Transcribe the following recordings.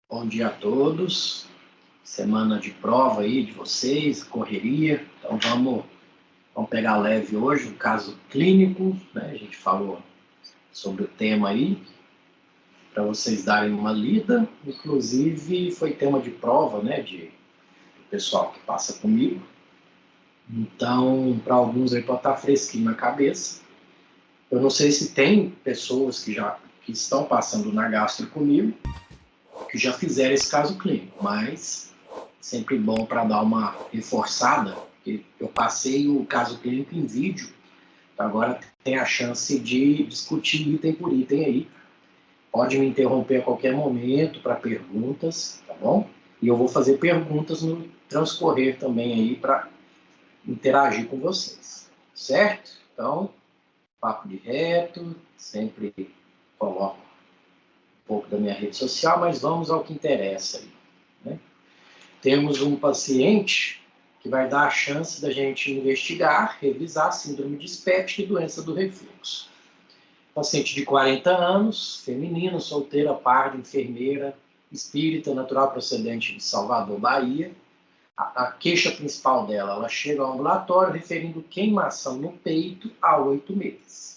Bom dia a todos. Semana de prova aí de vocês, correria. Então vamos pegar leve hoje, um caso clínico, né? A gente falou sobre o tema aí, para vocês darem uma lida. Inclusive foi tema de prova, né? Do pessoal que passa comigo. Então, para alguns aí pode estar fresquinho na cabeça. Eu não sei se tem pessoas que estão passando na gastro comigo, que já fizeram esse caso clínico, mas sempre bom para dar uma reforçada, porque eu passei o caso clínico em vídeo, então agora tem a chance de discutir item por item aí. Pode me interromper a qualquer momento para perguntas, tá bom? E eu vou fazer perguntas no transcorrer também aí para interagir com vocês, certo? Então, papo de reto, sempre coloco um pouco da minha rede social, mas vamos ao que interessa aí, né? Temos um paciente que vai dar a chance da gente investigar, revisar a síndrome dispéptica e doença do refluxo. Paciente de 40 anos, feminino, solteira, parda, enfermeira, espírita, natural procedente de Salvador, Bahia. A queixa principal dela, ela chega ao ambulatório referindo queimação no peito há 8 meses.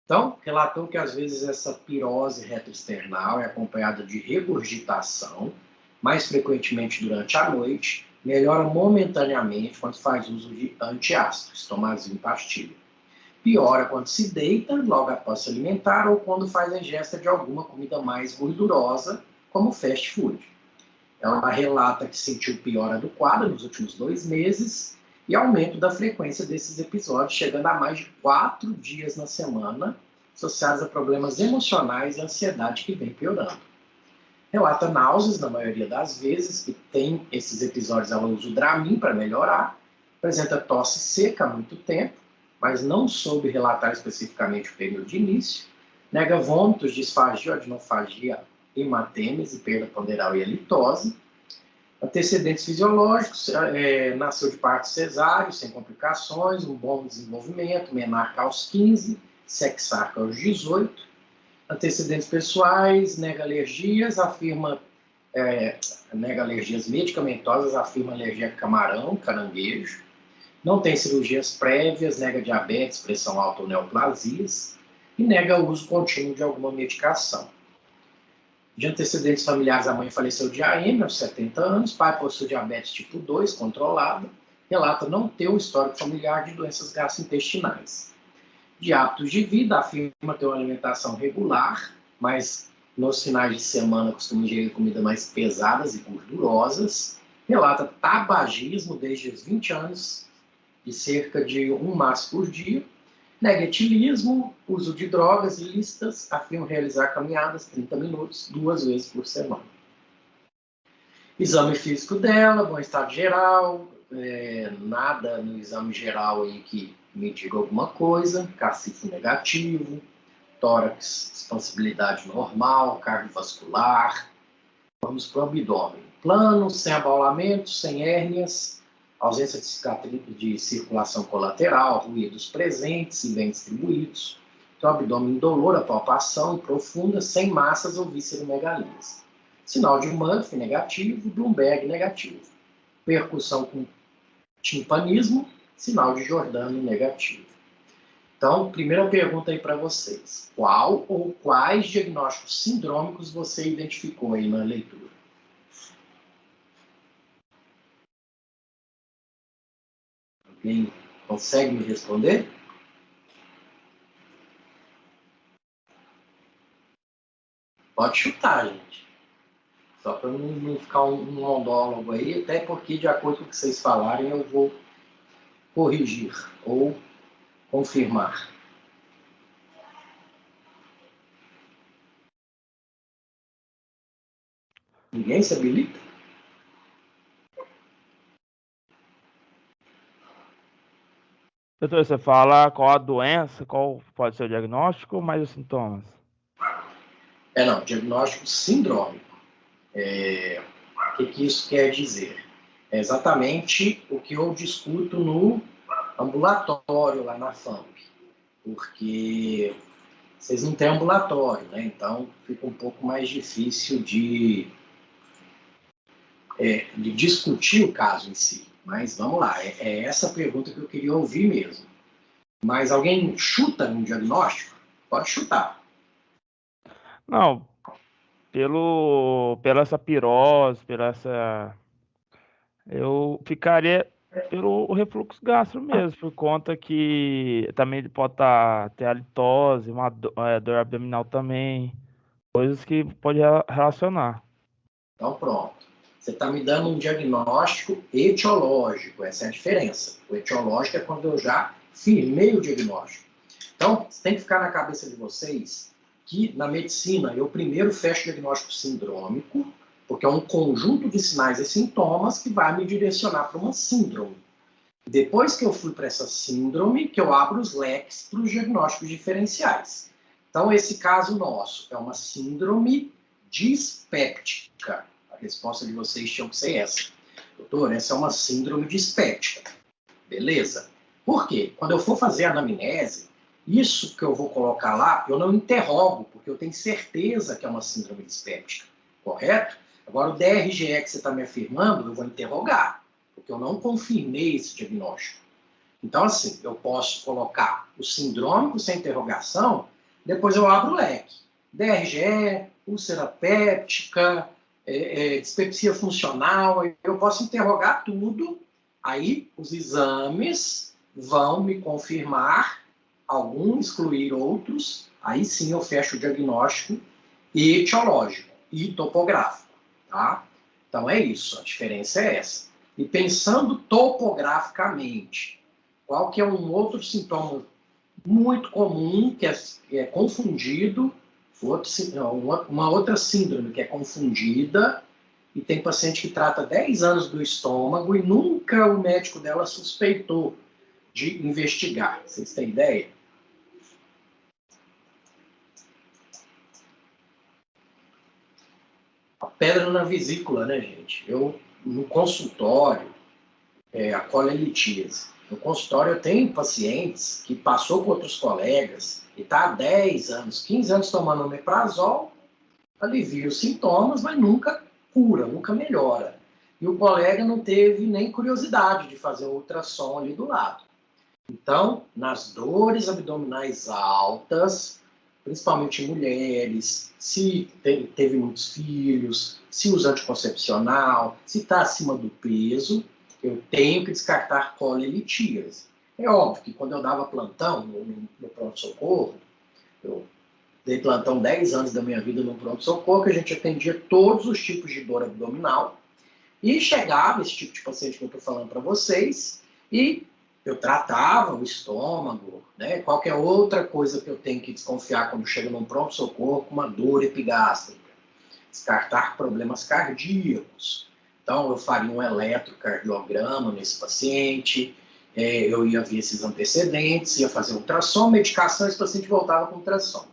Então, relatou que às vezes essa pirose retroesternal é acompanhada de regurgitação, mais frequentemente durante a noite, melhora momentaneamente quando faz uso de antiácidos, Tomazil em pastilha. Piora quando se deita, logo após se alimentar, ou quando faz a ingesta de alguma comida mais gordurosa, como fast food. Ela relata que sentiu piora do quadro nos últimos 2 meses e aumento da frequência desses episódios, chegando a mais de 4 dias na semana, associados a problemas emocionais e ansiedade que vem piorando. Relata náuseas, na maioria das vezes, que tem esses episódios, ela usa o Dramin para melhorar, apresenta tosse seca há muito tempo, mas não soube relatar especificamente o período de início, nega vômitos, disfagia, odinofagia, hematêmese, perda ponderal e halitose, antecedentes fisiológicos, nasceu de parto cesáreo, sem complicações, um bom desenvolvimento, menarca aos 15, sexarca aos 18, antecedentes pessoais, nega alergias, nega alergias medicamentosas, afirma alergia a camarão, caranguejo, não tem cirurgias prévias, nega diabetes, pressão alta ou neoplasias, e nega o uso contínuo de alguma medicação. De antecedentes familiares, a mãe faleceu de AM aos 70 anos, pai possui diabetes tipo 2 controlada, relata não ter um histórico familiar de doenças gastrointestinais. De hábitos de vida, afirma ter uma alimentação regular, mas nos finais de semana costuma ingerir comidas mais pesadas e gordurosas. Relata tabagismo desde os 20 anos, de cerca de 1 maço por dia. Nega etilismo, uso de drogas ilícitas, afirma realizar caminhadas 30 minutos, 2 vezes por semana. Exame físico dela, bom estado geral, nada no exame geral aí que me diga alguma coisa, cacifo negativo, tórax, expansibilidade normal, cardiovascular. Vamos para o abdômen. Plano, sem abaulamento, sem hérnias, ausência de cicatriz de circulação colateral, ruídos presentes e bem distribuídos. Então, abdômen indolor, a palpação profunda, sem massas ou visceromegalias. Sinal de Murphy negativo, Bloomberg negativo. Percussão com timpanismo, sinal de Giordano negativo. Então, primeira pergunta aí para vocês. Qual ou quais diagnósticos sindrômicos você identificou aí na leitura? Alguém consegue me responder? Pode chutar, gente. Só para não ficar um monólogo aí, até porque, de acordo com o que vocês falarem, eu vou corrigir ou confirmar. Ninguém se habilita? Doutor, você fala qual a doença, qual pode ser o diagnóstico, mais os sintomas? Não, diagnóstico sindrômico. O que isso quer dizer? É exatamente o que eu discuto no ambulatório lá na FAMP. Porque vocês não têm ambulatório, né? Então fica um pouco mais difícil de discutir o caso em si. Mas vamos lá, é essa pergunta que eu queria ouvir mesmo. Mas alguém chuta um diagnóstico? Pode chutar. Não, pela essa pirose, eu ficaria pelo refluxo gastro mesmo, por conta que também pode ter halitose, uma dor abdominal também, coisas que pode relacionar. Então pronto. Você está me dando um diagnóstico etiológico, essa é a diferença. O etiológico é quando eu já firmei o diagnóstico. Então, tem que ficar na cabeça de vocês que na medicina eu primeiro fecho o diagnóstico sindrômico, porque é um conjunto de sinais e sintomas que vai me direcionar para uma síndrome. Depois que eu fui para essa síndrome, que eu abro os leques para os diagnósticos diferenciais. Então, esse caso nosso é uma síndrome dispéptica. A resposta de vocês tinha que ser essa. Doutor, essa é uma síndrome dispéptica. Beleza. Por quê? Quando eu for fazer a anamnese, isso que eu vou colocar lá, eu não interrogo, porque eu tenho certeza que é uma síndrome dispéptica. Correto? Agora, o DRGE que você está me afirmando, eu vou interrogar, porque eu não confirmei esse diagnóstico. Então, assim, eu posso colocar o sindrômico sem interrogação, depois eu abro o leque. DRGE, úlcera péptica, dispepsia funcional, eu posso interrogar tudo, aí os exames vão me confirmar, alguns excluir outros, aí sim eu fecho o diagnóstico etiológico e topográfico, tá? Então é isso, a diferença é essa. E pensando topograficamente, qual que é um outro sintoma muito comum, que é confundido, uma outra síndrome que é confundida, e tem paciente que trata 10 anos do estômago e nunca o médico dela suspeitou de investigar. Vocês têm ideia? A pedra na vesícula, né, gente? Eu, no consultório, a colelitíase. No consultório eu tenho pacientes que passou com outros colegas e está há 10 anos, 15 anos tomando omeprazol, alivia os sintomas, mas nunca cura, nunca melhora. E o colega não teve nem curiosidade de fazer um ultrassom ali do lado. Então, nas dores abdominais altas, principalmente em mulheres, se teve muitos filhos, se usa anticoncepcional, se está acima do peso, eu tenho que descartar colelitíase. É óbvio que quando eu dava plantão no pronto-socorro, eu dei plantão 10 anos da minha vida no pronto-socorro, que a gente atendia todos os tipos de dor abdominal, e chegava esse tipo de paciente que eu estou falando para vocês, e eu tratava o estômago, né? Qualquer outra coisa que eu tenho que desconfiar quando chego num pronto-socorro com uma dor epigástrica. Descartar problemas cardíacos. Então, eu faria um eletrocardiograma nesse paciente, eu ia ver esses antecedentes, ia fazer ultrassom, medicação, esse paciente voltava com ultrassom.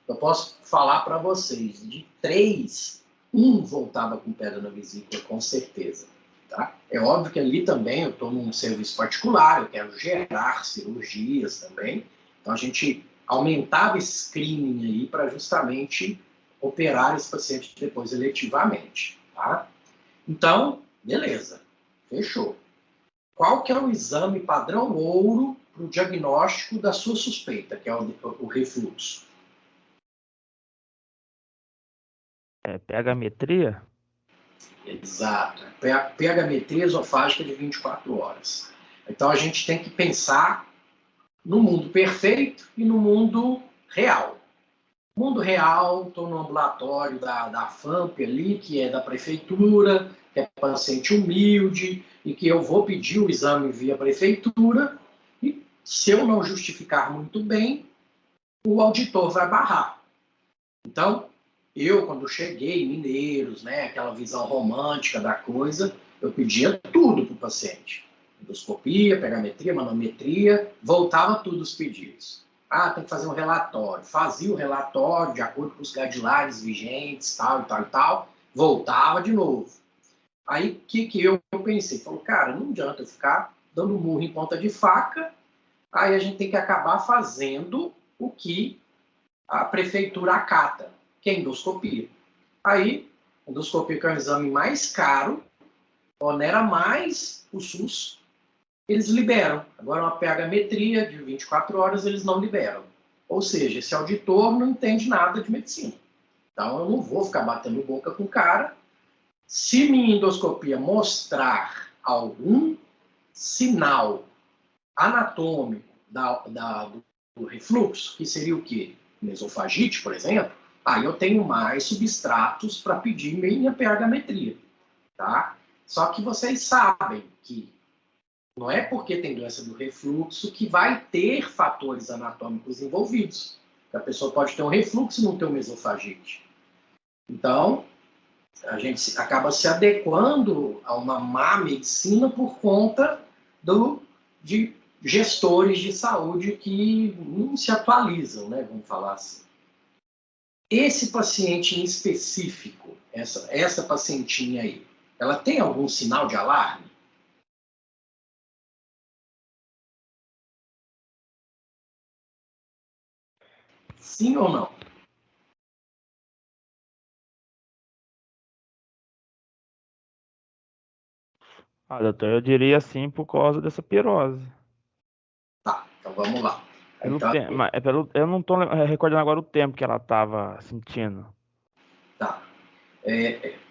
Eu posso falar para vocês, de 3, 1 voltava com pedra na vesícula, com certeza. Tá? É óbvio que ali também eu estou num serviço particular, eu quero gerar cirurgias também. Então a gente aumentava esse screening aí para justamente operar esse paciente depois eletivamente. Tá? Então, beleza, fechou. Qual que é o exame padrão ouro para o diagnóstico da sua suspeita, que é o refluxo? PH-metria? Exato. pH-metria esofágica de 24 horas. Então a gente tem que pensar no mundo perfeito e no mundo real. Mundo real, estou no ambulatório da FAMP ali, que é da prefeitura, que é paciente humilde, e que eu vou pedir o exame via prefeitura, e se eu não justificar muito bem, o auditor vai barrar. Então, eu, quando cheguei em Mineiros, né, aquela visão romântica da coisa, eu pedia tudo para o paciente. Endoscopia, pegametria, manometria, voltava tudo os pedidos. Ah, tem que fazer um relatório. Fazia o relatório de acordo com os guidelines vigentes, tal e tal e tal, voltava de novo. Aí, o que eu pensei? Falei, cara, não adianta eu ficar dando murro em ponta de faca, aí a gente tem que acabar fazendo o que a prefeitura acata, que é a endoscopia. Aí, a endoscopia, que é um exame mais caro, onera mais o SUS, eles liberam. Agora, uma pH-metria de 24 horas, eles não liberam. Ou seja, esse auditor não entende nada de medicina. Então, eu não vou ficar batendo boca com o cara. Se minha endoscopia mostrar algum sinal anatômico do refluxo, que seria o quê? Mesofagite, por exemplo, aí eu tenho mais substratos para pedir minha pH-metria, tá? Só que vocês sabem que não é porque tem doença do refluxo que vai ter fatores anatômicos envolvidos. A pessoa pode ter um refluxo e não ter uma mesofagite. Então, a gente acaba se adequando a uma má medicina por conta de gestores de saúde que não se atualizam, né? Vamos falar assim. Esse paciente em específico, essa pacientinha aí, ela tem algum sinal de alarme? Sim ou não? Ah, doutor, eu diria sim por causa dessa pirose. Tá, então vamos lá. Então, Eu não estou recordando agora o tempo que ela estava sentindo. tá.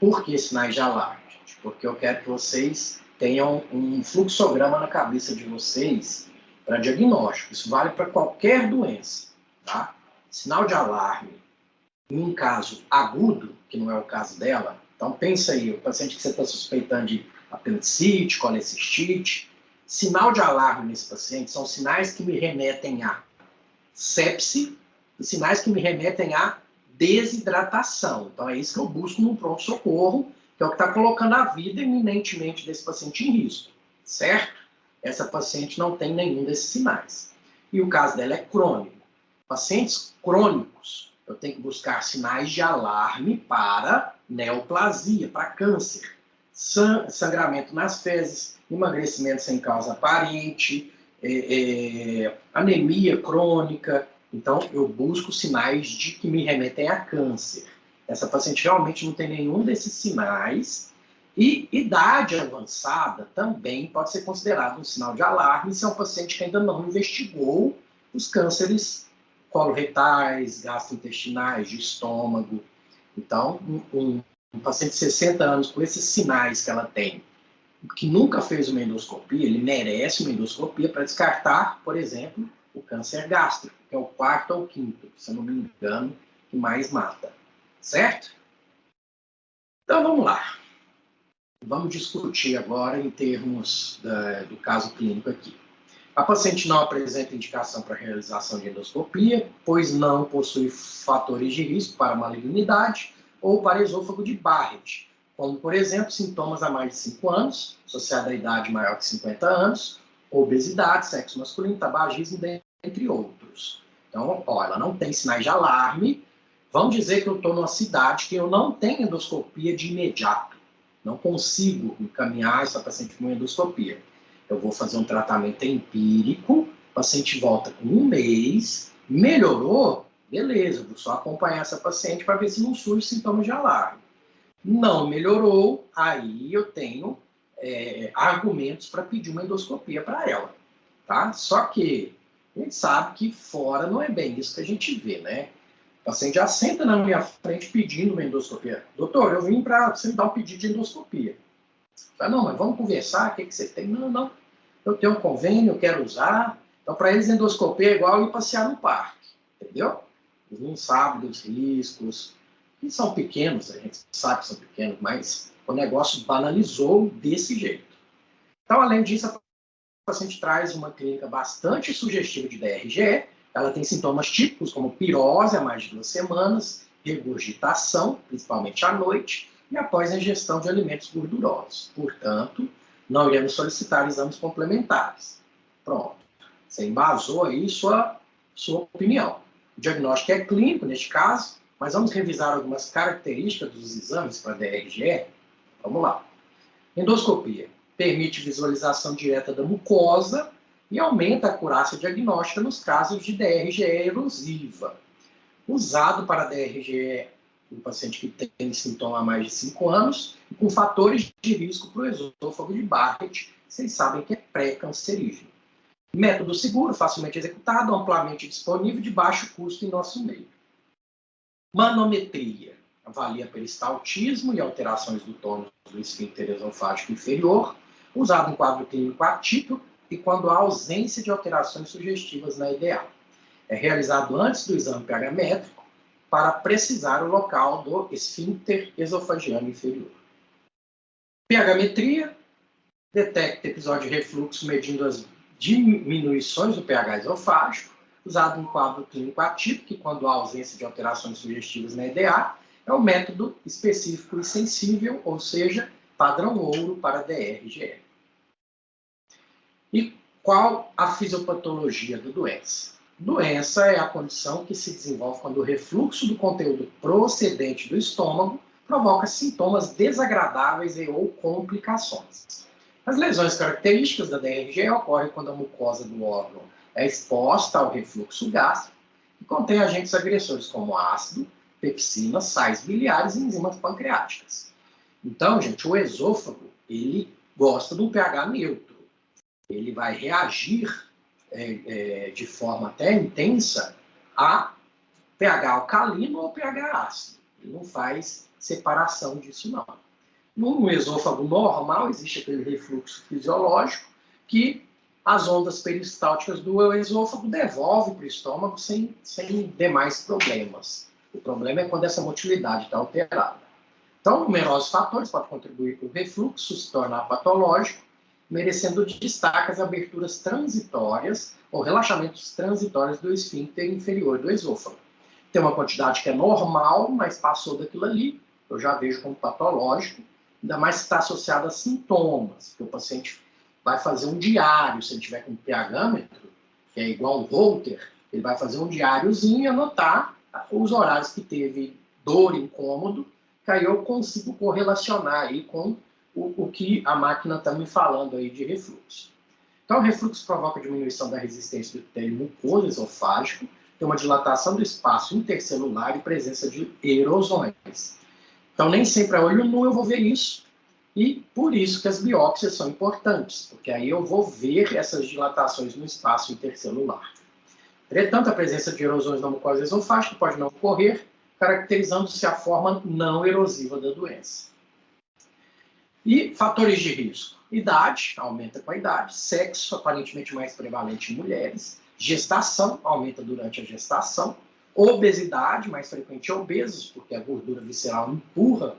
Por que sinais de alarme, gente? Porque eu quero que vocês tenham um fluxograma na cabeça de vocês para diagnóstico. Isso vale para qualquer doença, tá? Sinal de alarme em um caso agudo, que não é o caso dela, então pensa aí, o paciente que você está suspeitando de apendicite, colecistite, sinal de alarme nesse paciente são sinais que me remetem a sepse e sinais que me remetem a desidratação. Então é isso que eu busco no pronto-socorro, que é o que está colocando a vida eminentemente desse paciente em risco, certo? Essa paciente não tem nenhum desses sinais. E o caso dela é crônico. Pacientes crônicos, eu tenho que buscar sinais de alarme para neoplasia, para câncer, sangramento nas fezes, emagrecimento sem causa aparente, anemia crônica. Então, eu busco sinais de que me remetem a câncer. Essa paciente realmente não tem nenhum desses sinais. E idade avançada também pode ser considerado um sinal de alarme se é um paciente que ainda não investigou os cânceres coloretais, gastrointestinais, de estômago. Então, um paciente de 60 anos com esses sinais que ela tem, que nunca fez uma endoscopia, ele merece uma endoscopia para descartar, por exemplo, o câncer gástrico, que é o 4º ou 5º, se eu não me engano, que mais mata. Certo? Então, vamos lá. Vamos discutir agora em termos do caso clínico aqui. A paciente não apresenta indicação para realização de endoscopia, pois não possui fatores de risco para malignidade ou para esôfago de Barrett, como, por exemplo, sintomas há mais de 5 anos, associado à idade maior de 50 anos, obesidade, sexo masculino, tabagismo, entre outros. Então, ela não tem sinais de alarme. Vamos dizer que eu estou numa cidade que eu não tenho endoscopia de imediato. Não consigo encaminhar essa paciente para uma endoscopia. Eu vou fazer um tratamento empírico, o paciente volta com 1 mês, melhorou, beleza, vou só acompanhar essa paciente para ver se não surge sintomas de alarme. Não melhorou, aí eu tenho argumentos para pedir uma endoscopia para ela, tá? Só que a gente sabe que fora não é bem isso que a gente vê, né? O paciente já senta na minha frente pedindo uma endoscopia. Doutor, eu vim para você me dar um pedido de endoscopia. Fala, não, mas vamos conversar, o que você tem? Não, eu tenho um convênio, eu quero usar. Então, para eles, endoscopia é igual ir passear no parque, entendeu? Eles não sabem dos riscos, que são pequenos, a gente sabe que são pequenos, mas o negócio banalizou desse jeito. Então, além disso, a paciente traz uma clínica bastante sugestiva de DRGE, ela tem sintomas típicos como pirose há mais de 2 semanas, regurgitação, principalmente à noite, e após a ingestão de alimentos gordurosos. Portanto, não iremos solicitar exames complementares. Pronto. Você embasou aí sua opinião. O diagnóstico é clínico, neste caso, mas vamos revisar algumas características dos exames para DRGE? Vamos lá. Endoscopia. Permite visualização direta da mucosa e aumenta a acurácia diagnóstica nos casos de DRGE erosiva. usado para DRGE em paciente que tem sintoma há mais de 5 anos e com fatores de risco para o esôfago de Barrett, vocês sabem que é pré-cancerígeno. Método seguro, facilmente executado, amplamente disponível, de baixo custo em nosso meio. Manometria. Avalia peristaltismo e alterações do tônus do esfíncter esofágico inferior, usado em quadro clínico atípico e quando há ausência de alterações sugestivas na IDA. É realizado antes do exame pH métrico para precisar o local do esfíncter esofagiano inferior. pH-metria detecta episódio de refluxo medindo as diminuições do pH esofágico, usado em quadro clínico atípico, que quando há ausência de alterações sugestivas na EDA, é um método específico e sensível, ou seja, padrão ouro para DRGE. E qual a fisiopatologia da doença? Doença é a condição que se desenvolve quando o refluxo do conteúdo procedente do estômago provoca sintomas desagradáveis e ou complicações. As lesões características da DRGE ocorrem quando a mucosa do órgão é exposta ao refluxo gástrico e contém agentes agressores como ácido, pepsina, sais biliares e enzimas pancreáticas. Então, gente, o esôfago, ele gosta de um pH neutro. Ele vai reagir de forma até intensa a pH alcalino ou pH ácido. Ele não faz separação disso, não. No esôfago normal, existe aquele refluxo fisiológico que as ondas peristálticas do esôfago devolvem para o estômago sem demais problemas. O problema é quando essa motilidade está alterada. Então, numerosos fatores podem contribuir para o refluxo se tornar patológico, merecendo destaque as aberturas transitórias ou relaxamentos transitórios do esfíncter inferior do esôfago. Tem uma quantidade que é normal, mas passou daquilo ali, eu já vejo como patológico, ainda mais se está associado a sintomas, que o paciente vai fazer um diário, se ele tiver com pH-metro, que é igual um Holter, ele vai fazer um diáriozinho e anotar os horários que teve dor, incômodo, que aí eu consigo correlacionar aí com o que a máquina está me falando aí de refluxo. Então, o refluxo provoca diminuição da resistência do epitélio mucoso esofágico, tem uma dilatação do espaço intercelular e presença de erosões. Então, nem sempre a olho nu eu vou ver isso, e por isso que as biópsias são importantes, porque aí eu vou ver essas dilatações no espaço intercelular. Entretanto, a presença de erosões na mucosa esofágica pode não ocorrer, caracterizando-se a forma não erosiva da doença. E fatores de risco. Idade, aumenta com a idade. Sexo, aparentemente mais prevalente em mulheres. Gestação, aumenta durante a gestação. Obesidade, mais frequente em obesos, porque a gordura visceral empurra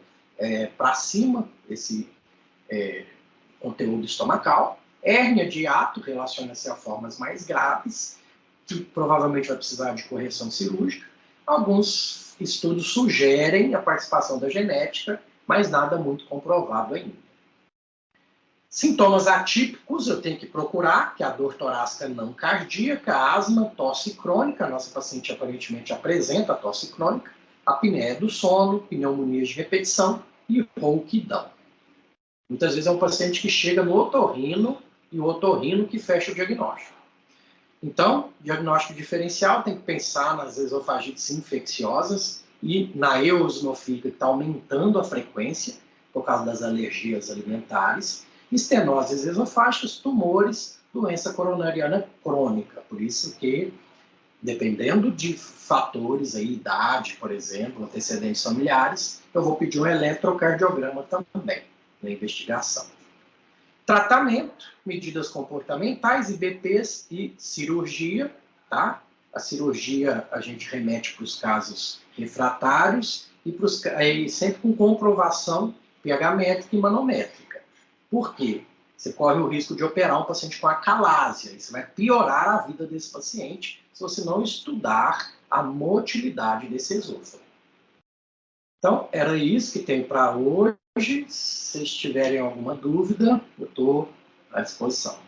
para cima esse conteúdo estomacal. Hérnia de hiato relaciona-se a formas mais graves, que provavelmente vai precisar de correção cirúrgica. Alguns estudos sugerem a participação da genética, mas nada muito comprovado ainda. Sintomas atípicos eu tenho que procurar, que é a dor torácica não cardíaca, asma, tosse crônica, a nossa paciente aparentemente apresenta tosse crônica, apneia do sono, pneumonias de repetição e rouquidão. Muitas vezes é um paciente que chega no otorrino e o otorrino que fecha o diagnóstico. Então, diagnóstico diferencial tem que pensar nas esofagites infecciosas e na eosinofílica, que está aumentando a frequência por causa das alergias alimentares, estenoses esofágicas, tumores, doença coronariana crônica. Por isso que, dependendo de fatores, aí, idade, por exemplo, antecedentes familiares, eu vou pedir um eletrocardiograma também na investigação. Tratamento, medidas comportamentais, IBPs e cirurgia, tá? A cirurgia a gente remete para os casos refratários e sempre com comprovação pH métrica e manométrica. Por quê? Você corre o risco de operar um paciente com acalásia. Isso vai piorar a vida desse paciente se você não estudar a motilidade desse esôfago. Então, era isso que tem para hoje. Se vocês tiverem alguma dúvida, eu estou à disposição.